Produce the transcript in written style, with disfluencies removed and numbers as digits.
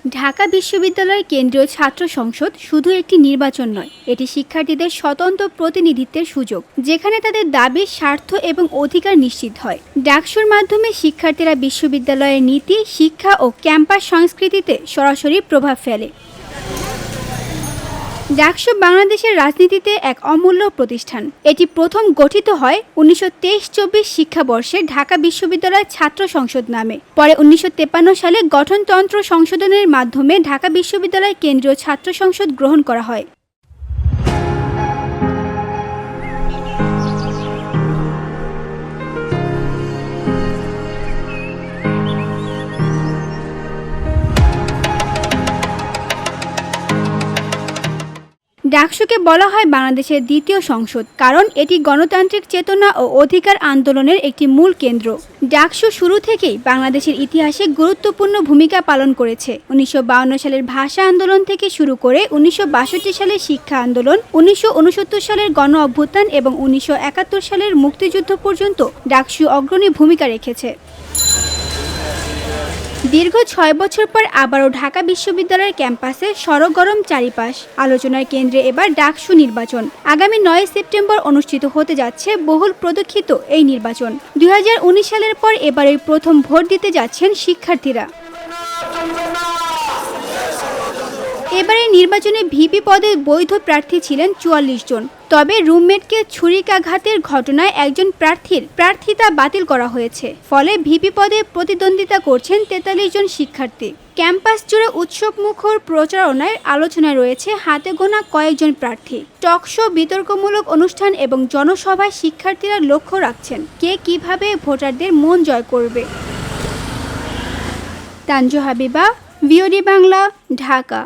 ঢাকা বিশ্ববিদ্যালয়ের কেন্দ্রীয় ছাত্র সংসদ শুধু একটি নির্বাচন নয়, এটি শিক্ষার্থীদের স্বতন্ত্র প্রতিনিধিত্বের সুযোগ, যেখানে তাদের দাবি, স্বার্থ এবং অধিকার নিশ্চিত হয়। ডাকসুর মাধ্যমে শিক্ষার্থীরা বিশ্ববিদ্যালয়ের নীতি, শিক্ষা ও ক্যাম্পাস সংস্কৃতিতে সরাসরি প্রভাব ফেলে। ডাকসু বাংলাদেশের রাজনীতিতে এক অমূল্য প্রতিষ্ঠান। এটি প্রথম গঠিত হয় 1923-24 শিক্ষাবর্ষে ঢাকা বিশ্ববিদ্যালয় ছাত্র সংসদ নামে। পরে 1953 সালে গঠনতন্ত্র সংশোধনের মাধ্যমে ঢাকা বিশ্ববিদ্যালয় কেন্দ্রীয় ছাত্র সংসদ গ্রহণ করা হয়। ডাকসুকে বলা হয় বাংলাদেশের দ্বিতীয় সংসদ, কারণ এটি গণতান্ত্রিক চেতনা ও অধিকার আন্দোলনের একটি মূল কেন্দ্র। ডাকসু শুরু থেকেই বাংলাদেশের ইতিহাসে গুরুত্বপূর্ণ ভূমিকা পালন করেছে। 1952 সালের ভাষা আন্দোলন থেকে শুরু করে 1962 সালের শিক্ষা আন্দোলন, 1969 সালের গণ অভ্যুত্থান এবং 1971 সালের মুক্তিযুদ্ধ পর্যন্ত ডাকসু অগ্রণী ভূমিকা রেখেছে। দীর্ঘ 6 বছর পর আবারও ঢাকা বিশ্ববিদ্যালয়ের ক্যাম্পাসে সরগরম চারিপাশ। আলোচনার কেন্দ্রে এবার ডাকসু নির্বাচন। আগামী 9 সেপ্টেম্বর অনুষ্ঠিত হতে যাচ্ছে বহুল প্রতীক্ষিত এই নির্বাচন। 2019 সালের পর এবারের প্রথম ভোট দিতে যাচ্ছেন শিক্ষার্থীরা। এবারের নির্বাচনে ভিপি পদে বৈধ প্রার্থী ছিলেন 44 জন। তবে রুমমেটকে ছুরিকাঘাতের ঘটনায় একজন প্রার্থীর প্রার্থিতা বাতিল করা হয়েছে। ফলে ভিপি পদে প্রতিদ্বন্দ্বিতা করছেন 43 জন শিক্ষার্থী। ক্যাম্পাস জুড়ে উৎসবমুখর প্রচারণায় আলোচনায় রয়েছে হাতে গোনা কয়েকজন প্রার্থী। টকশো, বিতর্কমূলক অনুষ্ঠান এবং জনসভায় শিক্ষার্থীরা লক্ষ্য রাখছেন কে কিভাবে ভোটারদের মন জয় করবে। তানজু হাবিবা, ভিওডি বাংলা, ঢাকা।